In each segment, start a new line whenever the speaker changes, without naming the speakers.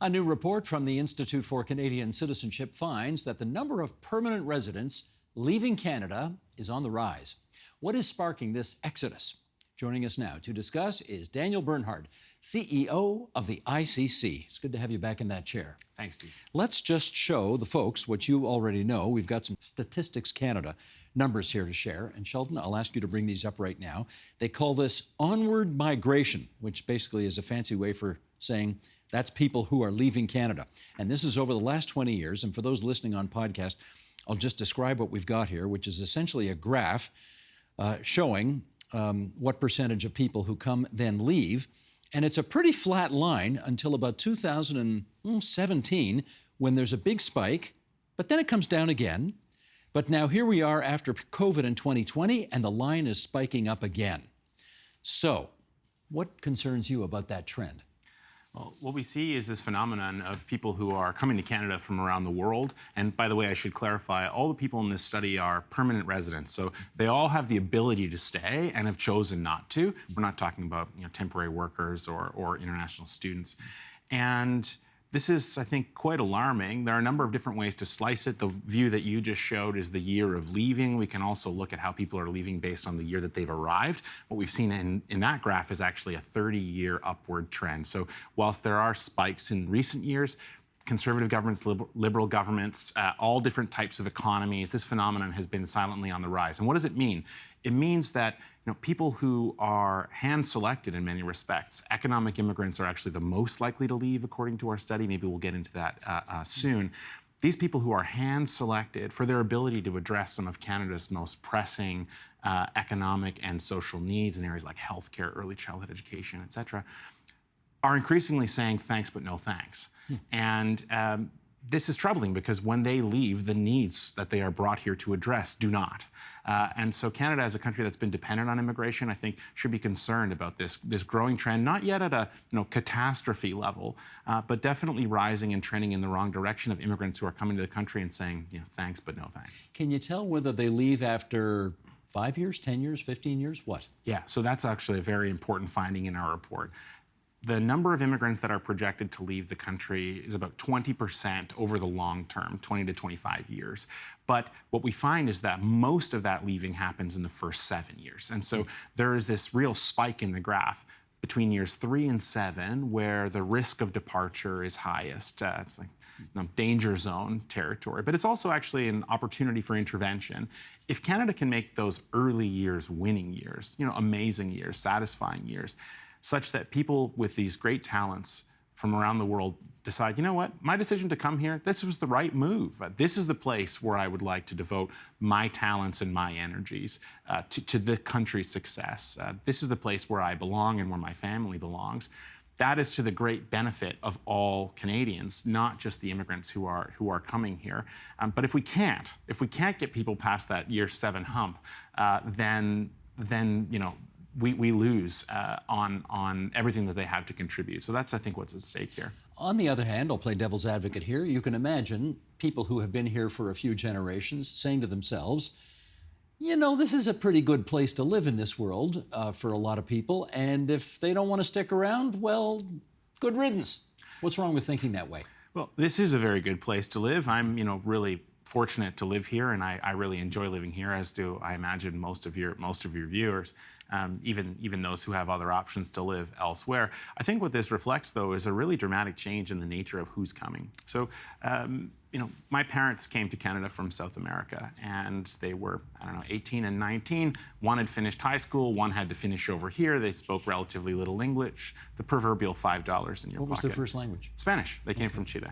A new report from the Institute for Canadian Citizenship finds that the number of permanent residents leaving Canada is on the rise. What is sparking this exodus? Joining us now to discuss is Daniel Bernhard, CEO of the ICC. It's good to have you back in that chair.
Thanks, Steve.
Let's just show the folks what you already know. We've got some Statistics Canada numbers here to share. And Sheldon, I'll ask you to bring these up right now. They call this onward migration, which basically is a fancy way for saying that's people who are leaving Canada. And this is over the last 20 years. And for those listening on podcast, I'll just describe what we've got here, which is essentially a graph showing what percentage of people who come then leave. And it's a pretty flat line until about 2017, when there's a big spike, but then it comes down again. But now here we are after COVID in 2020, and the line is spiking up again. So what concerns you about that trend?
Well, what we see is this phenomenon of people who are coming to Canada from around the world. And by the way, I should clarify, all the people in this study are permanent residents. So they all have the ability to stay and have chosen not to. We're not talking about temporary workers or international students. And this is, I think, quite alarming. There are a number of different ways to slice it. The view that you just showed is the year of leaving. We can also look at how people are leaving based on the year that they've arrived. What we've seen in that graph is actually a 30-year upward trend. So whilst there are spikes in recent years, conservative governments, liberal governments, all different types of economies, this phenomenon has been silently on the rise. And what does it mean? It means that people who are hand-selected in many respects, economic immigrants are actually the most likely to leave, according to our study. Maybe we'll get into that soon. These people who are hand-selected for their ability to address some of Canada's most pressing economic and social needs in areas like healthcare, early childhood education, et cetera, are increasingly saying thanks but no thanks. And this is troubling because when they leave, the needs that they are brought here to address do not. And so Canada, as a country that's been dependent on immigration, I think should be concerned about this growing trend, not yet at a catastrophe level, but definitely rising and trending in the wrong direction of immigrants who are coming to the country and saying thanks but no thanks.
Can you tell whether they leave after 5 years, 10 years, 15 years? What?
Yeah, so that's actually a very important finding in our report. The number of immigrants that are projected to leave the country is about 20% over the long term, 20 to 25 years. But what we find is that most of that leaving happens in the first 7 years. And so there is this real spike in the graph between years 3 and 7 where the risk of departure is highest. It's like danger zone territory. But it's also actually an opportunity for intervention. If Canada can make those early years winning years, amazing years, satisfying years, such that people with these great talents from around the world decide, you know what, my decision to come here, this was the right move. This is the place where I would like to devote my talents and my energies to the country's success. This is the place where I belong and where my family belongs. That is to the great benefit of all Canadians, not just the immigrants who are coming here. But if we can't get people past that year 7 hump, then we lose on everything that they have to contribute. So that's, I think, what's at stake here.
On the other hand, I'll play devil's advocate here. You can imagine people who have been here for a few generations saying to themselves, this is a pretty good place to live in this world for a lot of people. And if they don't want to stick around, well, good riddance. What's wrong with thinking that way? Well,
this is a very good place to live. I'm, really fortunate to live here, and I really enjoy living here, as do, I imagine, most of your viewers, even those who have other options to live elsewhere. I think what this reflects, though, is a really dramatic change in the nature of who's coming. So, my parents came to Canada from South America, and they were, 18 and 19. One had finished high school, one had to finish over here. They spoke relatively little English, the proverbial $5 in your pocket.
What was their first language?
Spanish. They came from Chile.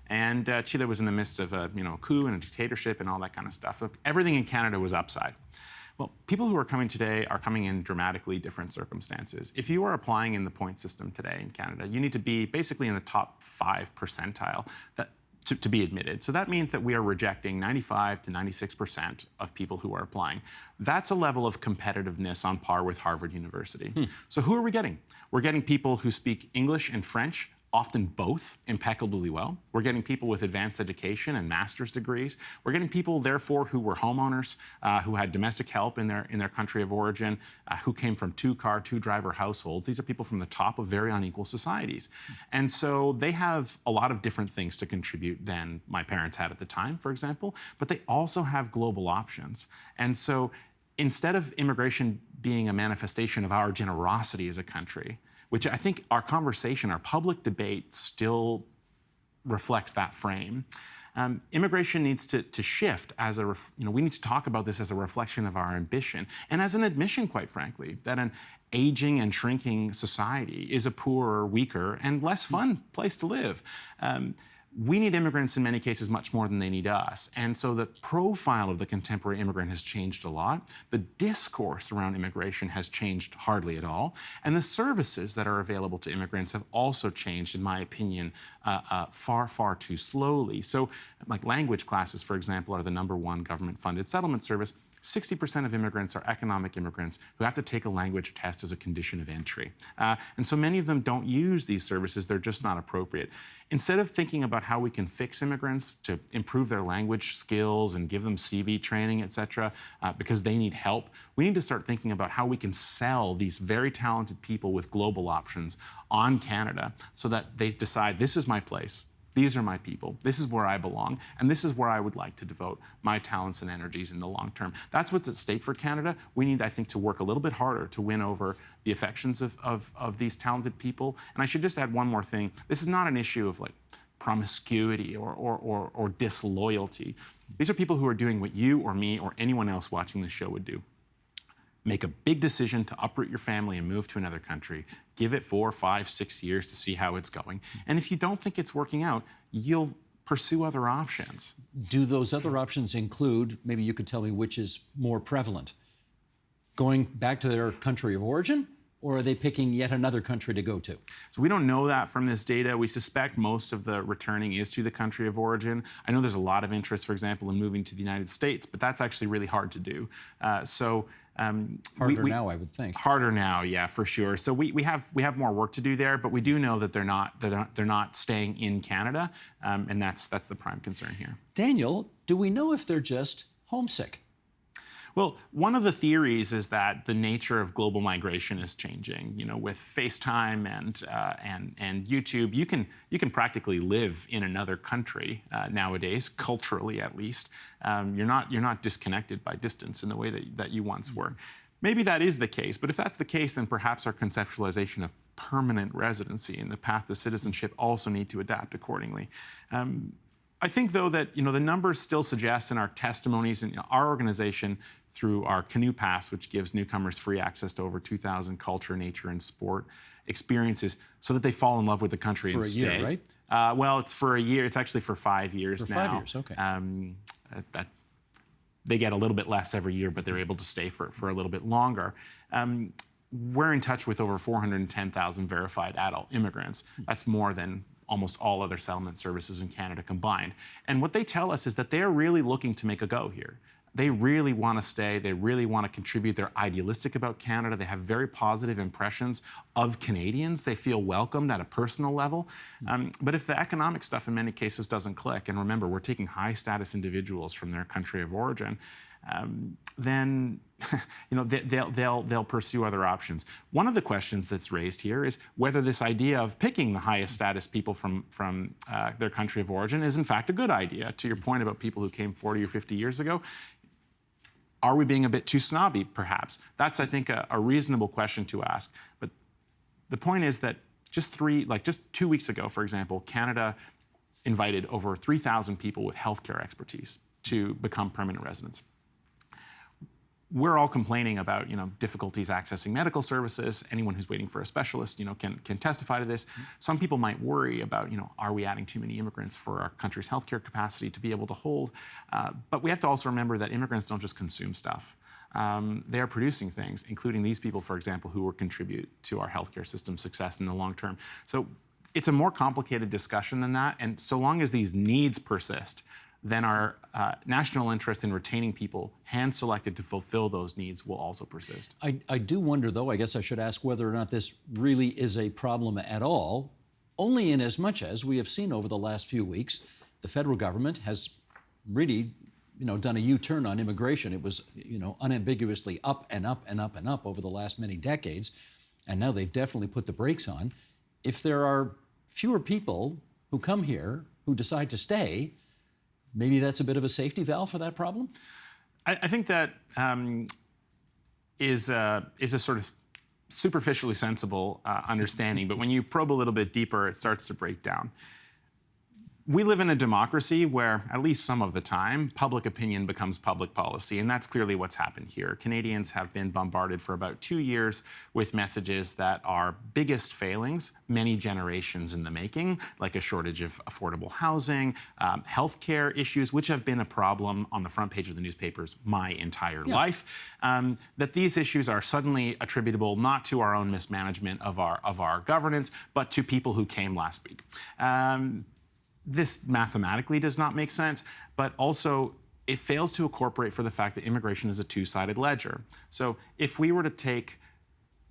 And Chile was in the midst of a coup and a dictatorship and all that kind of stuff. So everything in Canada was upside. Well, people who are coming today are coming in dramatically different circumstances. If you are applying in the point system today in Canada, you need to be basically in the top 5 percentile to be admitted. So that means that we are rejecting 95 to 96% of people who are applying. That's a level of competitiveness on par with Harvard University. So who are we getting? We're getting people who speak English and French often both impeccably well. We're getting people with advanced education and master's degrees. We're getting people, therefore, who were homeowners, who had domestic help in their country of origin, who came from two-car, two-driver households. These are people from the top of very unequal societies. And so they have a lot of different things to contribute than my parents had at the time, for example, but they also have global options. And so instead of immigration being a manifestation of our generosity as a country, which I think our conversation, our public debate still reflects that frame. Immigration needs to shift as we need to talk about this as a reflection of our ambition and as an admission, quite frankly, that an aging and shrinking society is a poorer, weaker, and less fun place to live. We need immigrants in many cases much more than they need us. And so the profile of the contemporary immigrant has changed a lot. The discourse around immigration has changed hardly at all. And the services that are available to immigrants have also changed, in my opinion, far, far too slowly. So like language classes, for example, are the #1 government-funded settlement service. 60% of immigrants are economic immigrants who have to take a language test as a condition of entry. And so many of them don't use these services. They're just not appropriate. Instead of thinking about how we can fix immigrants to improve their language skills and give them CV training, et cetera, because they need help, we need to start thinking about how we can sell these very talented people with global options on Canada so that they decide, this is my place. These are my people. This is where I belong. And this is where I would like to devote my talents and energies in the long term. That's what's at stake for Canada. We need, I think, to work a little bit harder to win over the affections of these talented people. And I should just add one more thing. This is not an issue of like promiscuity or disloyalty. These are people who are doing what you or me or anyone else watching this show would do. Make a big decision to uproot your family and move to another country. Give it 4, 5, 6 years to see how it's going. And if you don't think it's working out, you'll pursue other options.
Do those other options include, maybe you could tell me which is more prevalent, going back to their country of origin, or are they picking yet another country to go to?
So we don't know that from this data. We suspect most of the returning is to the country of origin. I know there's a lot of interest, for example, in moving to the United States, but that's actually really hard to do.
Harder now, I would think.
Harder now, yeah, for sure. So we have more work to do there, but we do know that they're not staying in Canada, and that's the prime concern here.
Daniel, do we know if they're just homesick?
Well, one of the theories is that the nature of global migration is changing. You know, with FaceTime and YouTube, you can practically live in another country nowadays, culturally at least. You're not disconnected by distance in the way that you once were. Maybe that is the case, but if that's the case, then perhaps our conceptualization of permanent residency and the path to citizenship also need to adapt accordingly. I think, though, that the numbers still suggest in our testimonies and our organization through our Canoe Pass, which gives newcomers free access to over 2,000 culture, nature, and sport experiences, so that they fall in love with the country and stay.
For a year, right?
Well, it's for a year. It's actually for 5 years now.
5 years, okay.
They get a little bit less every year, but they're able to stay for a little bit longer. We're in touch with over 410,000 verified adult immigrants. That's more than almost all other settlement services in Canada combined. And what they tell us is that they're really looking to make a go here. They really want to stay. They really want to contribute. They're idealistic about Canada. They have very positive impressions of Canadians. They feel welcomed at a personal level. But if the economic stuff in many cases doesn't click, and remember, we're taking high-status individuals from their country of origin, then they'll pursue other options. One of the questions that's raised here is whether this idea of picking the highest status people from their country of origin is in fact a good idea. To your point about people who came 40 or 50 years ago, are we being a bit too snobby, perhaps? That's, I think, a reasonable question to ask. But the point is that just 2 weeks ago, for example, Canada invited over 3,000 people with healthcare expertise to become permanent residents. We're all complaining about difficulties accessing medical services. Anyone who's waiting for a specialist can testify to this. Some people might worry about are we adding too many immigrants for our country's healthcare capacity to be able to hold? But we have to also remember that immigrants don't just consume stuff. They are producing things, including these people, for example, who will contribute to our healthcare system's success in the long term. So it's a more complicated discussion than that. And so long as these needs persist, then our national interest in retaining people hand-selected to fulfill those needs will also persist.
I do wonder, though, I guess I should ask whether or not this really is a problem at all only in as much as we have seen over the last few weeks, the federal government has really done a U-turn on immigration. It was, unambiguously up and up and up and up over the last many decades, and now they've definitely put the brakes on. If there are fewer people who come here who decide to stay, maybe that's a bit of a safety valve for that problem?
I think that is a sort of superficially sensible understanding, but when you probe a little bit deeper, it starts to break down. We live in a democracy where, at least some of the time, public opinion becomes public policy, and that's clearly what's happened here. Canadians have been bombarded for about 2 years with messages that are biggest failings, many generations in the making, like a shortage of affordable housing, healthcare issues, which have been a problem on the front page of the newspapers my entire life, that these issues are suddenly attributable not to our own mismanagement of our governance, but to people who came last week. This mathematically does not make sense, but also it fails to incorporate for the fact that immigration is a two-sided ledger. So if we were to take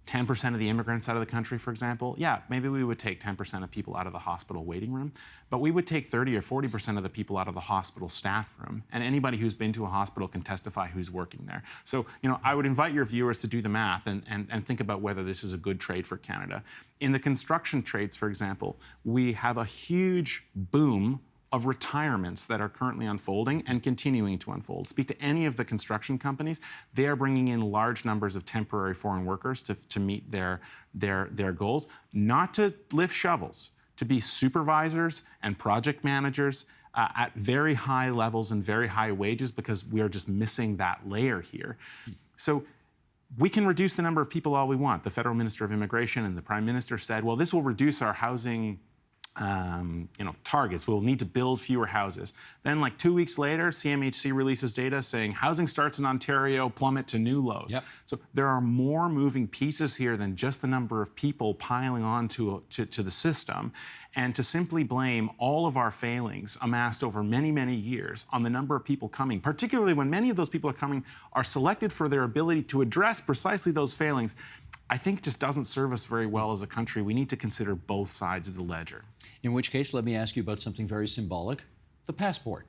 10% of the immigrants out of the country, for example, yeah, maybe we would take 10% of people out of the hospital waiting room, but we would take 30 or 40% of the people out of the hospital staff room. And anybody who's been to a hospital can testify who's working there. So, I would invite your viewers to do the math and think about whether this is a good trade for Canada. In the construction trades, for example, we have a huge boom of retirements that are currently unfolding and continuing to unfold. Speak to any of the construction companies, they are bringing in large numbers of temporary foreign workers to meet their goals, not to lift shovels, to be supervisors and project managers at very high levels and very high wages, because we are just missing that layer here. So we can reduce the number of people all we want. The Federal Minister of Immigration and the Prime Minister said, well, this will reduce our housing targets. We'll need to build fewer houses. Then, like 2 weeks later, CMHC releases data saying housing starts in Ontario plummet to new lows.
Yep.
So there are more moving pieces here than just the number of people piling on to the system. And to simply blame all of our failings amassed over many, many years on the number of people coming, particularly when many of those people are selected for their ability to address precisely those failings, I think just doesn't serve us very well as a country. We need to consider both sides of the ledger.
In which case, let me ask you about something very symbolic, the passport.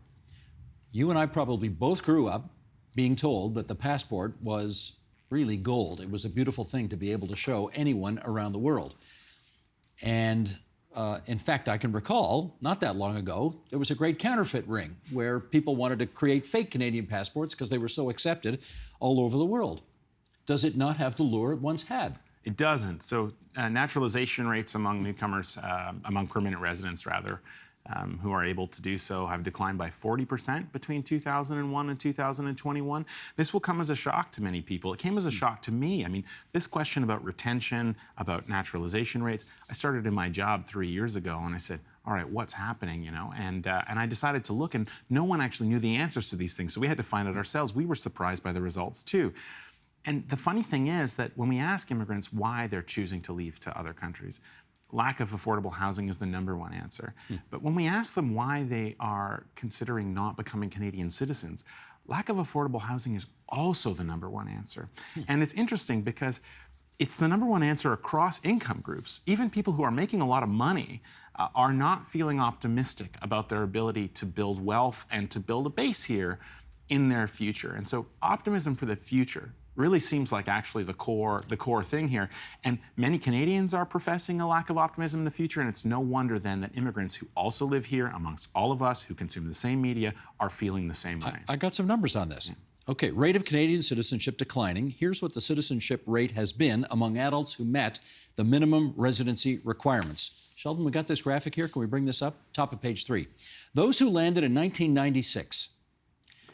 You and I probably both grew up being told that the passport was really gold. It was a beautiful thing to be able to show anyone around the world. And in fact, I can recall, not that long ago, there was a great counterfeit ring where people wanted to create fake Canadian passports because they were so accepted all over the world. Does it not have the lure it once had?
It doesn't. So naturalization rates among newcomers, among permanent residents rather, who are able to do so have declined by 40% between 2001 and 2021. This will come as a shock to many people. It came as a shock to me. I mean, this question about retention, about naturalization rates, I started in my job 3 years ago and I said, all right, what's happening, And I decided to look, and no one actually knew the answers to these things. So we had to find out ourselves. We were surprised by the results too. And the funny thing is that when we ask immigrants why they're choosing to leave to other countries, lack of affordable housing is the #1 answer. But when we ask them why they are considering not becoming Canadian citizens, lack of affordable housing is also the #1 answer. And it's interesting because it's the #1 answer across income groups. Even people who are making a lot of money are not feeling optimistic about their ability to build wealth and to build a base here in their future. And so optimism for the future really seems like actually the core thing here. And many Canadians are professing a lack of optimism in the future, and it's no wonder then that immigrants who also live here, amongst all of us who consume the same media, are feeling the same way.
I got some numbers on this. Okay, rate of Canadian citizenship declining. Here's what the citizenship rate has been among adults who met the minimum residency requirements. Sheldon, we got this graphic here. Can we bring this up? Top of page 3. Those who landed in 1996,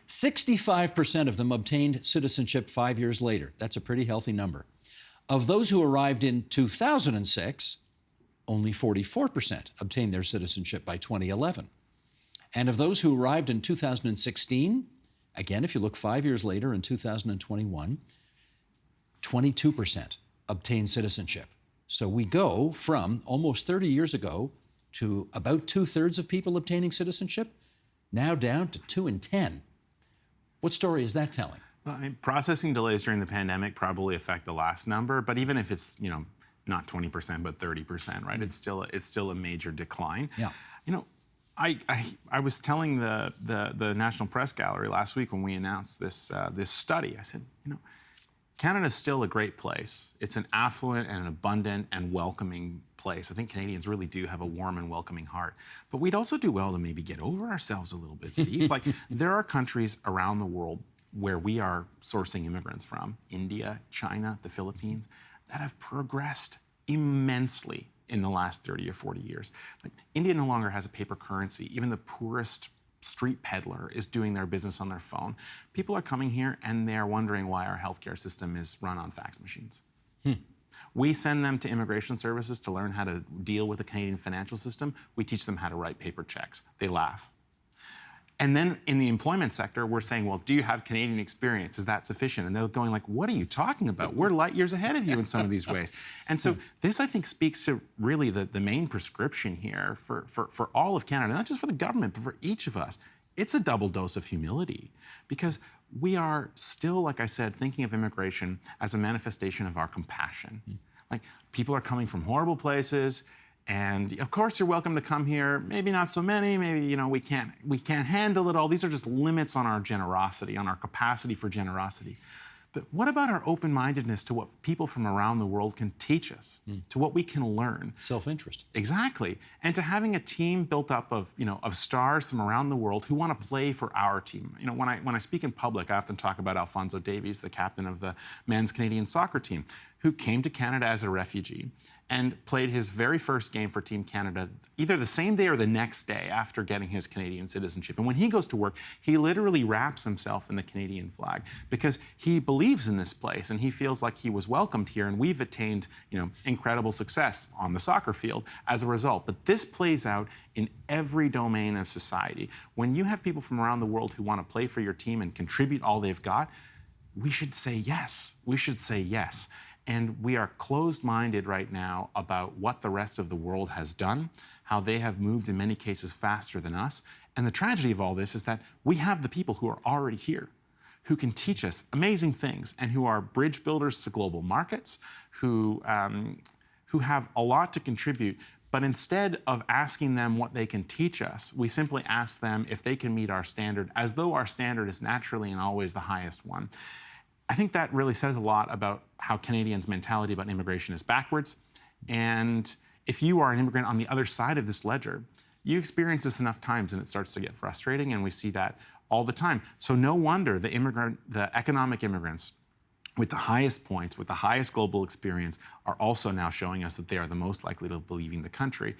65% of them obtained citizenship 5 years later. That's a pretty healthy number. Of those who arrived in 2006, only 44% obtained their citizenship by 2011. And of those who arrived in 2016, again, if you look 5 years later in 2021, 22% obtained citizenship. So we go from almost 30 years ago to about 2/3 of people obtaining citizenship, now down to 2 in 10. What story is that telling?
Well, processing delays during the pandemic probably affect the last number, but even if it's, not 20%, but 30%, right? It's still a major decline.
Yeah.
You know, I was telling the National Press Gallery last week when we announced this study. I said, you know, Canada's still a great place. It's an affluent and an abundant and welcoming place. I think Canadians really do have a warm and welcoming heart. But we'd also do well to maybe get over ourselves a little bit, Steve. Like, there are countries around the world where we are sourcing immigrants from, India, China, the Philippines, that have progressed immensely in the last 30 or 40 years. Like, India no longer has a paper currency. Even the poorest street peddler is doing their business on their phone. People are coming here and they're wondering why our healthcare system is run on fax machines. We send them to immigration services to learn how to deal with the Canadian financial system. We teach them how to write paper checks. They laugh. And then in the employment sector, we're saying, well, do you have Canadian experience? Is that sufficient? And they're going like, what are you talking about? We're light years ahead of you in some of these ways. And so this, I think, speaks to really the main prescription here for all of Canada, not just for the government, but for each of us. It's a double dose of humility, because we are still, like I said, thinking of immigration as a manifestation of our compassion. Like, people are coming from horrible places, and of course you're welcome to come here. Maybe not so many, maybe, you know, we can't handle it all. These are just limits on our generosity, on our capacity for generosity. But what about our open-mindedness to what people from around the world can teach us, to what we can learn?
Self-interest.
Exactly. And to having a team built up of, you know, of stars from around the world who want to play for our team. You know, when I speak in public, I often talk about Alphonso Davies, the captain of the men's Canadian soccer team, who came to Canada as a refugee and played his very first game for Team Canada either the same day or the next day after getting his Canadian citizenship. And when he goes to work, he literally wraps himself in the Canadian flag because he believes in this place and he feels like he was welcomed here, and we've attained, you know, incredible success on the soccer field as a result. But this plays out in every domain of society. When you have people from around the world who want to play for your team and contribute all they've got, we should say yes. We should say yes. And we are closed-minded right now about what the rest of the world has done, how they have moved in many cases faster than us. And the tragedy of all this is that we have the people who are already here, who can teach us amazing things and who are bridge builders to global markets, who have a lot to contribute. But instead of asking them what they can teach us, we simply ask them if they can meet our standard, as though our standard is naturally and always the highest one. I think that really says a lot about how Canadians' mentality about immigration is backwards. And if you are an immigrant on the other side of this ledger, you experience this enough times and it starts to get frustrating, and we see that all the time. So no wonder the economic immigrants with the highest points, with the highest global experience, are also now showing us that they are the most likely to be leaving the country.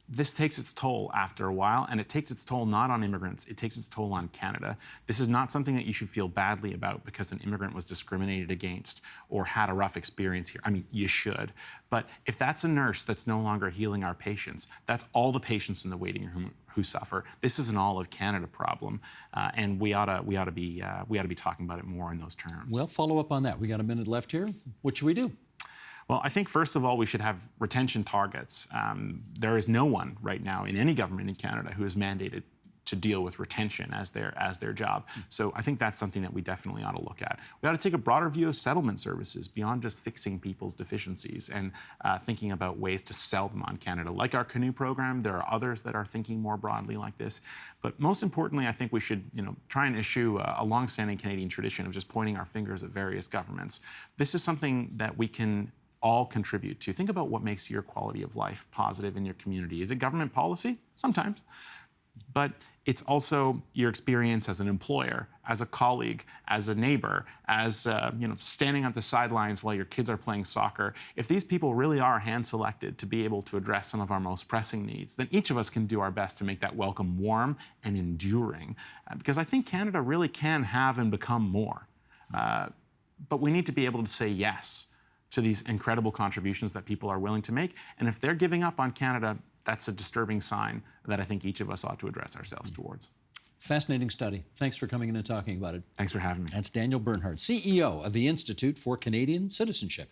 This takes its toll after a while, and it takes its toll not on immigrants, it takes its toll on Canada. This is not something that you should feel badly about because an immigrant was discriminated against or had a rough experience here. I mean, you should. But if that's a nurse that's no longer healing our patients, that's all the patients in the waiting room who suffer. This is an all of Canada problem, and we ought to be talking about it more in those terms.
Well, follow up on that. We got a minute left here. What should we do?
Well, I think first of all, we should have retention targets. There is no one right now in any government in Canada who is mandated to deal with retention as their job. So I think that's something that we definitely ought to look at. We ought to take a broader view of settlement services beyond just fixing people's deficiencies and thinking about ways to sell them on Canada. Like our Canoe program, there are others that are thinking more broadly like this. But most importantly, I think we should, try and eschew a longstanding Canadian tradition of just pointing our fingers at various governments. This is something that we can all contribute to. Think about what makes your quality of life positive in your community. Is it government policy? Sometimes. But it's also your experience as an employer, as a colleague, as a neighbor, as standing at the sidelines while your kids are playing soccer. If these people really are hand-selected to be able to address some of our most pressing needs, then each of us can do our best to make that welcome warm and enduring. Because I think Canada really can have and become more. But we need to be able to say yes to these incredible contributions that people are willing to make. And if they're giving up on Canada, that's a disturbing sign that I think each of us ought to address ourselves towards.
Fascinating study. Thanks for coming in and talking about it.
Thanks for having me.
That's Daniel Bernhard, CEO of the Institute for Canadian Citizenship.